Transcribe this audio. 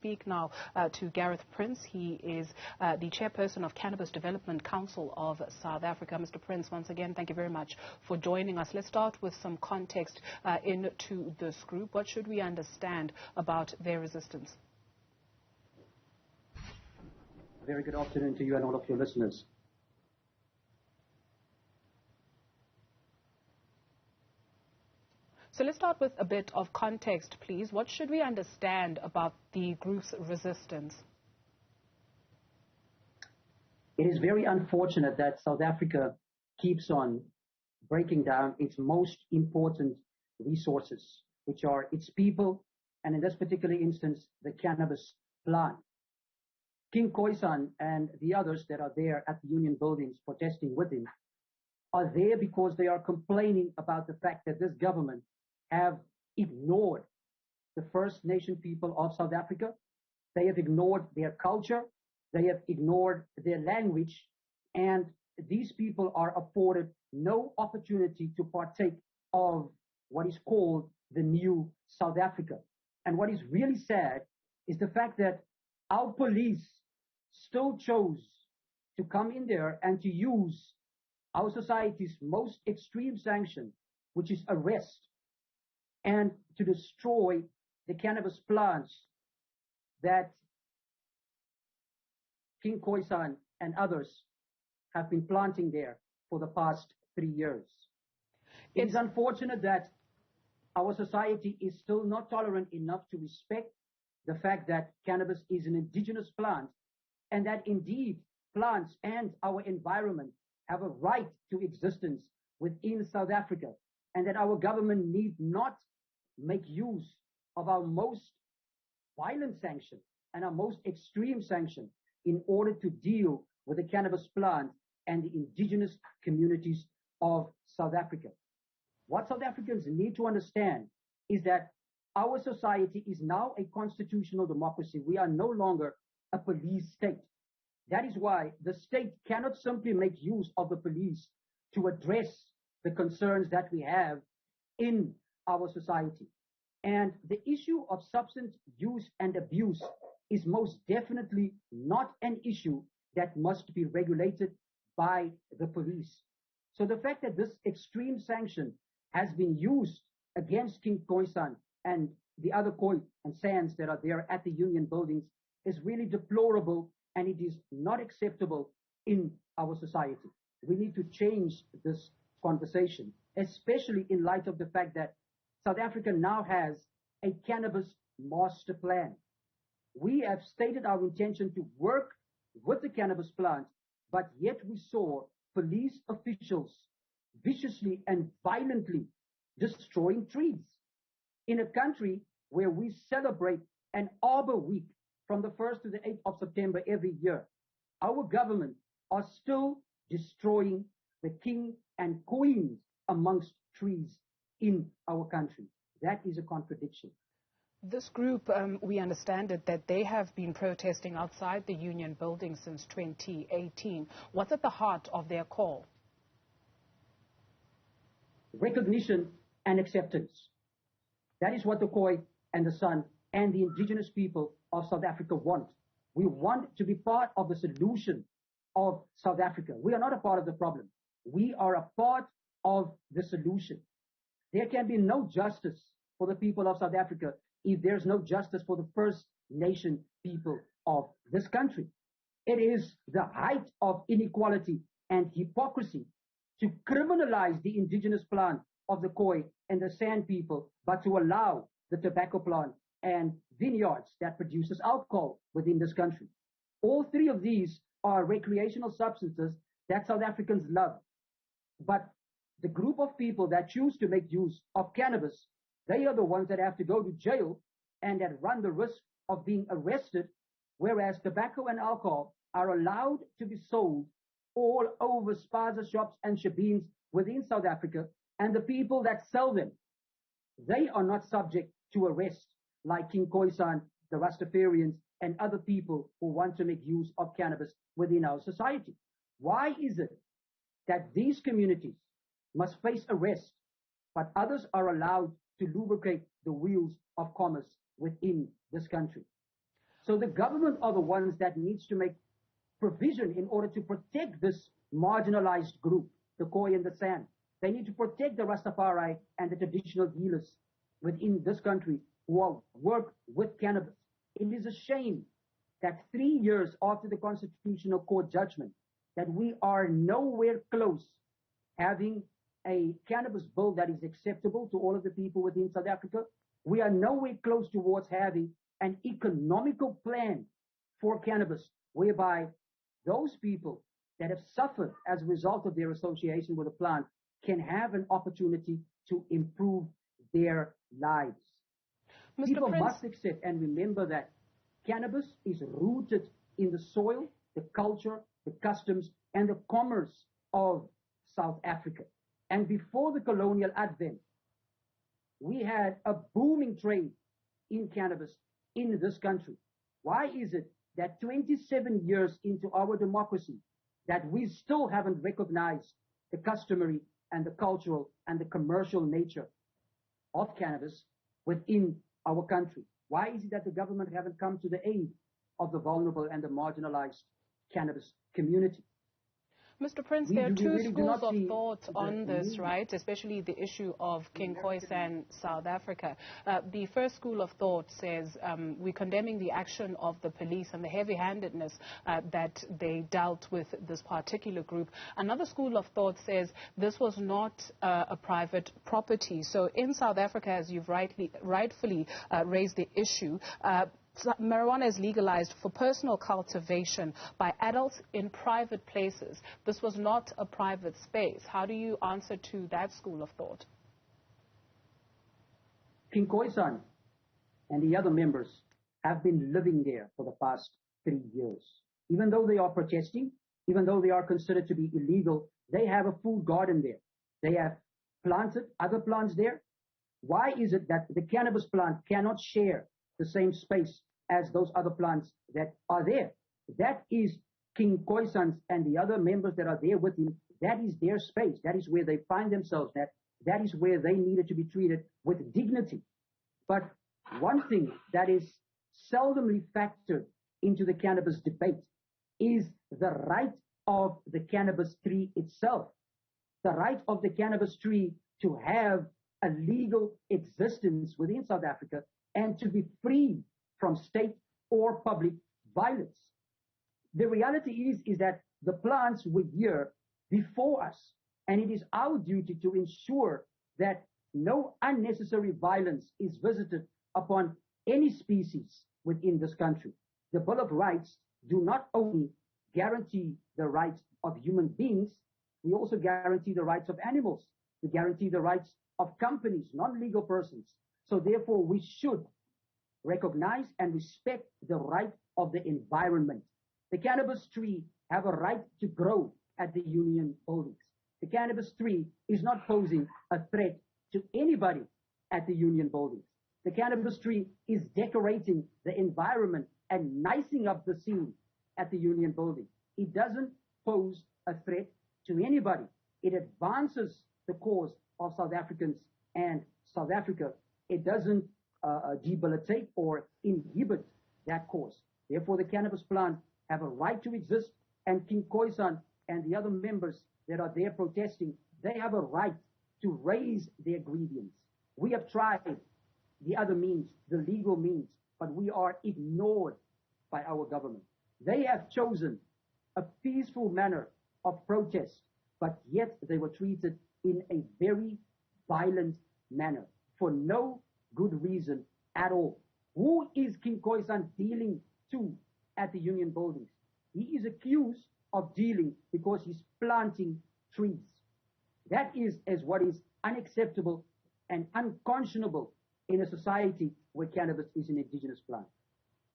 Speak now to Gareth Prince. He is the Chairperson of Cannabis Development Council of South Africa. Mr. Prince, once again, thank you very much for joining us. Let's start with some context into this group. What should we understand about their resistance? Very good afternoon to you and all of your listeners. So let's start with a bit of context, please. What should we understand about the group's resistance? It is very unfortunate that South Africa keeps on breaking down its most important resources, which are its people, and in this particular instance, the cannabis plant. King Khoisan and the others that are there at the Union buildings protesting with him are there because they are complaining about the fact that this government have ignored the First Nation people of South Africa. They have ignored their culture. They have ignored their language. And these people are afforded no opportunity to partake of what is called the new South Africa. And what is really sad is the fact that our police still chose to come in there and to use our society's most extreme sanction, which is arrest, and to destroy the cannabis plants that King Khoisan and others have been planting there for the past 3 years. It is unfortunate that our society is still not tolerant enough to respect the fact that cannabis is an indigenous plant, and that indeed plants and our environment have a right to existence within South Africa, and that our government need not make use of our most violent sanction and our most extreme sanction in order to deal with the cannabis plant and the indigenous communities of South Africa. What South Africans need to understand is that our society is now a constitutional democracy. We are no longer a police state. That is why the state cannot simply make use of the police to address the concerns that we have in our society. And the issue of substance use and abuse is most definitely not an issue that must be regulated by the police. So the fact that this extreme sanction has been used against King Khoisan and the other Khoi and Sans that are there at the Union buildings is really deplorable, and it is not acceptable in our society. We need to change this conversation, especially in light of the fact that South Africa now has a cannabis master plan. We have stated our intention to work with the cannabis plant, but yet we saw police officials viciously and violently destroying trees. In a country where we celebrate an Arbor Week from the 1st to the 8th of September every year, our government are still destroying the king and queens amongst trees in our country. That is a contradiction. This group, we understand it, that they have been protesting outside the Union building since 2018. What's at the heart of their call? Recognition and acceptance. That is what the Khoi and the San and the indigenous people of South Africa want. We want to be part of the solution of South Africa. We are not a part of the problem. We are a part of the solution. There can be no justice for the people of South Africa if there's no justice for the First Nation people of this country. It is the height of inequality and hypocrisy to criminalize the indigenous plant of the Khoi and the San people, but to allow the tobacco plant and vineyards that produces alcohol within this country. All three of these are recreational substances that South Africans love. But the group of people that choose to make use of cannabis, they are the ones that have to go to jail and that run the risk of being arrested, whereas tobacco and alcohol are allowed to be sold all over spaza shops and shebeens within South Africa, and the people that sell them, they are not subject to arrest like King Khoisan, the Rastafarians, and other people who want to make use of cannabis within our society. Why is it that these communities must face arrest, but others are allowed to lubricate the wheels of commerce within this country? So the government are the ones that needs to make provision in order to protect this marginalized group, the Khoi and the San. They need to protect the Rastafari and the traditional healers within this country who work with cannabis. It is a shame that 3 years after the Constitutional Court judgment, that we are nowhere close having a cannabis bill that is acceptable to all of the people within South Africa. We are nowhere close towards having an economical plan for cannabis, whereby those people that have suffered as a result of their association with the plant can have an opportunity to improve their lives. Mr. People Prince, must accept and remember that cannabis is rooted in the soil, the culture, the customs, and the commerce of South Africa. And before the colonial advent, we had a booming trade in cannabis in this country. Why is it that 27 years into our democracy, that we still haven't recognized the customary and the cultural and the commercial nature of cannabis within our country? Why is it that the government haven't come to the aid of the vulnerable and the marginalized cannabis community? Mr. Prince, there are two schools of thought on this, right? Especially the issue of King Khoisan, South Africa. The first school of thought says we're condemning the action of the police and the heavy-handedness that they dealt with this particular group. Another school of thought says this was not a private property. So in South Africa, as you've rightfully raised the issue, marijuana is legalized for personal cultivation by adults in private places. This was not a private space. How do you answer to that school of thought? King Khoisan and the other members have been living there for the past 3 years. Even though they are protesting, even though they are considered to be illegal, they have a full garden there. They have planted other plants there. Why is it that the cannabis plant cannot share the same space as those other plants that are there? That is King Khoisan's and the other members that are there with him. That is their space. That is where they find themselves. That is where they needed to be treated with dignity. But one thing that is seldomly factored into the cannabis debate is the right of the cannabis tree itself. The right of the cannabis tree to have a legal existence within South Africa and to be free from state or public violence. The reality is that the plants were here before us, and it is our duty to ensure that no unnecessary violence is visited upon any species within this country. The Bill of Rights do not only guarantee the rights of human beings, we also guarantee the rights of animals. We guarantee the rights of companies, non-legal persons. So therefore, we should recognize and respect the right of the environment. The cannabis tree have a right to grow at the union buildings. The cannabis tree is not posing a threat to anybody at the union buildings. The cannabis tree is decorating the environment and nicing up the scene at the union building. It doesn't pose a threat to anybody. It advances the cause of South Africans and South Africa. It doesn't debilitate or inhibit that cause. Therefore, the cannabis plant have a right to exist, and King Khoisan and the other members that are there protesting, they have a right to raise their grievance. We have tried the other means, the legal means, but we are ignored by our government. They have chosen a peaceful manner of protest, but yet they were treated in a very violent manner for no good reason at all. Who is King Khoisan dealing to at the union buildings? He is accused of dealing because he's planting trees. That is as what is unacceptable and unconscionable in a society where cannabis is an indigenous plant.